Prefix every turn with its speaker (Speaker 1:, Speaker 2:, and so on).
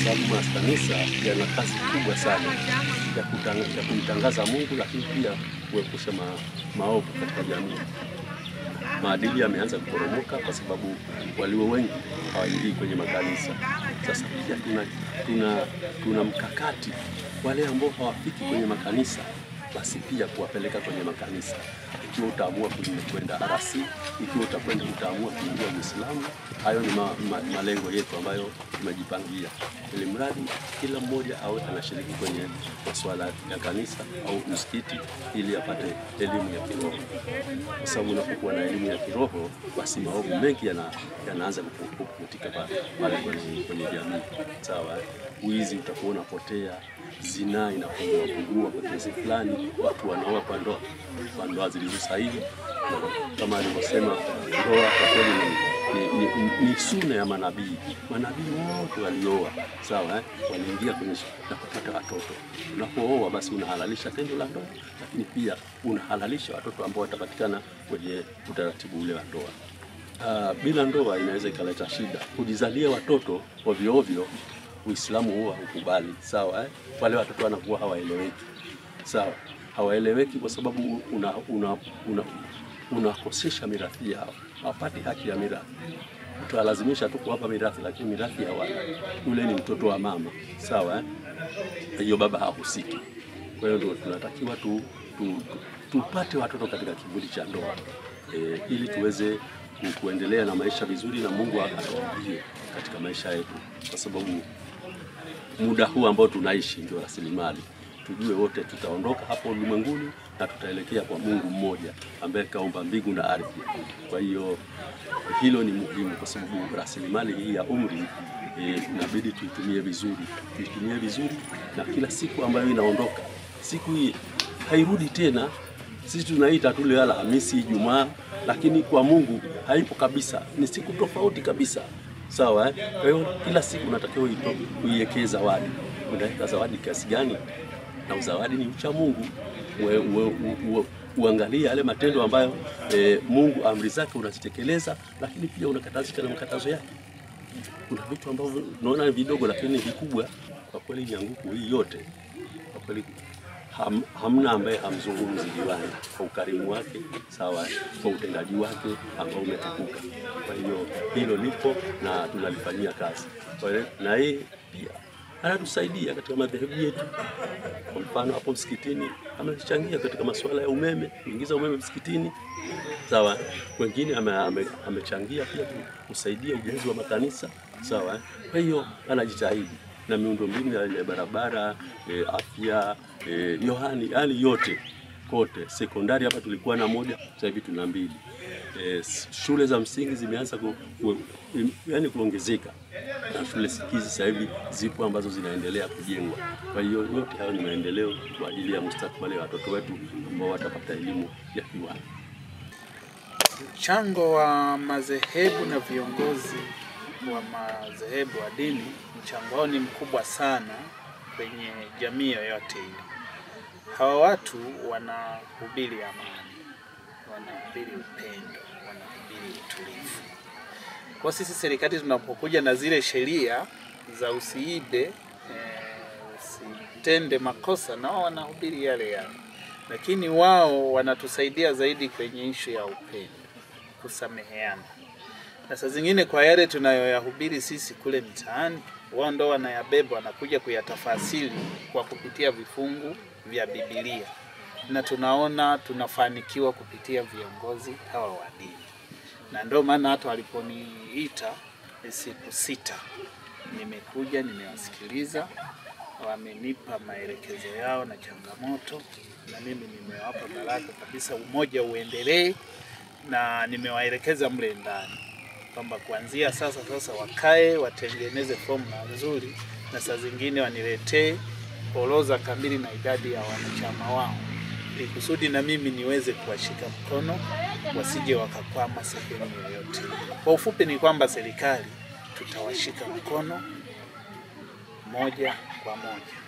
Speaker 1: sababu makanisa yana kazi kubwa sana ya kumtangaza Mungu, lakini pia kuepusha maovu katika jamii. Maadili yameanza kuporomoka kwa sababu walio wengi hawaingii kwenye makanisa. Sasa pia tuna mkakati wale ambao hawafiki kwenye makanisa, basi pia kuwapeleka kwenye makanisa. Ikiwa utaamua kwenda RC, ikiwa utaamua kuingia Uislamu, hayo ni malengo yetu ambayo tumejipangia. Ili mradi kila mmoja awe anashiriki kwenye masuala ya kanisa au msikiti ili apate elimu ya kiroho. Kwa sababu unapokuwa na elimu ya kiroho, basi maovu mengi yanaanza kuputika pale kwenye jamii. Sawa, wizi utakuwa unapotea, zinaa inapungua kwa kiasi fulani, watu wanaoa kwa ndoa zilizo sahihi. Kama alivyosema, ndoa kwa kweli ni sunna ya manabii. Manabii wote walioa, sawa, waliingia kwenye na kupata watoto. Unapooa basi unahalalisha tendo la ndoa, lakini pia unahalalisha watoto ambao watapatikana kwenye utaratibu ule wa ndoa. Bila ndoa inaweza ikaleta shida. Kujizalia watoto ovyo ovyo, Uislamu huwa hukubali, sawa. Wale watoto wanakuwa hawaeleweki, sawa. Hawaeleweki kwa sababu unakosesha mirathi yao. Hawapati haki ya mirathi. Utalazimisha tu kuwapa mirathi, lakini mirathi hawana. Yule ni mtoto wa mama, sawa. Hiyo baba hahusiki. Kwa hiyo ndio tunatakiwa tupate watoto katika kivuli cha ndoa, ili tuweze kuendelea na maisha vizuri na Mungu akatujalie katika maisha yetu, kwa sababu muda huu ambao tunaishi ndio rasilimali. Tujue wote tutaondoka hapo ulimwenguni na tutaelekea kwa Mungu mmoja ambaye kaumba mbingu na ardhi. Kwa hiyo hilo ni muhimu, kwa sababu rasilimali hii ya umri inabidi tuitumie vizuri, na kila siku ambayo inaondoka, siku hii hairudi tena. Sisi tunaita tu leo Alhamisi, Ijumaa, lakini kwa Mungu haipo kabisa, ni siku tofauti kabisa, sawa. Kwa hiyo kila siku unatakiwa uiwekee zawadi. Unaweka zawadi kiasi gani? Na zawadi ni ucha Mungu. Uangalie yale matendo ambayo Mungu amri zake unazitekeleza, lakini pia unakatazika na makatazo yake. Kuna vitu ambavyo unaona ni vidogo lakini vikubwa. Kwa kweli nyanguku hii yote, kwa kweli hamna ambaye hamzungumzi diwani kwa ukarimu wake, sawa, kwa utendaji wake ambao umetukuka. Kwa hiyo hilo lipo na tunalifanyia kazi. Kwa hiyo na yeye pia anatusaidia katika madhehebu yetu. Kwa mfano hapo msikitini amechangia katika masuala ya umeme, kuingiza umeme msikitini, sawa. Wengine amechangia pia kusaidia ujenzi wa makanisa, sawa. Kwa hiyo anajitahidi na miundombinu ya barabara, afya, yani yote kote. Sekondari hapa tulikuwa na moja, sasa hivi tuna 2. Shule za msingi zimeanza kuongezeka, na shule hizi sasa hivi zipo ambazo zinaendelea kujengwa. Kwa hiyo yote hayo ni maendeleo kwa ajili ya mustakabali wa watoto wetu ambao watapata elimu ya kiwango.
Speaker 2: Mchango wa madhehebu na viongozi wa madhehebu wa dini, mchango wao ni mkubwa sana kwenye jamii yoyote ile. Hawa watu wanahubiri amani, wanahubiri upendo, wanahubiri utulivu. Kwa sisi serikali tunapokuja na zile sheria za usiibe, usitende makosa, nao wanahubiri yale, lakini wao wanatusaidia zaidi kwenye issue ya upendo, kusameheana. Na saa zingine kwa yale tunayoyahubiri sisi kule mtaani, wao ndo wanayabeba, wanakuja kuyatafasiri kwa kupitia vifungu vya Biblia, na tunaona tunafanikiwa kupitia viongozi hawa wa dini. Na ndio maana hata waliponiita siku 6 nimekuja, nimewasikiliza, wamenipa maelekezo yao na changamoto, na mimi nimewapa baraka kabisa umoja uendelee, na nimewaelekeza mle ndani kwamba kuanzia sasa wakae watengeneze formula nzuri, na saa zingine waniletee orodha kamili na idadi ya wanachama wao, ili kusudi na mimi niweze kuwashika mkono wasije wakakwama sehemu yoyote. Kwa ufupi ni kwamba serikali tutawashika mkono moja kwa moja.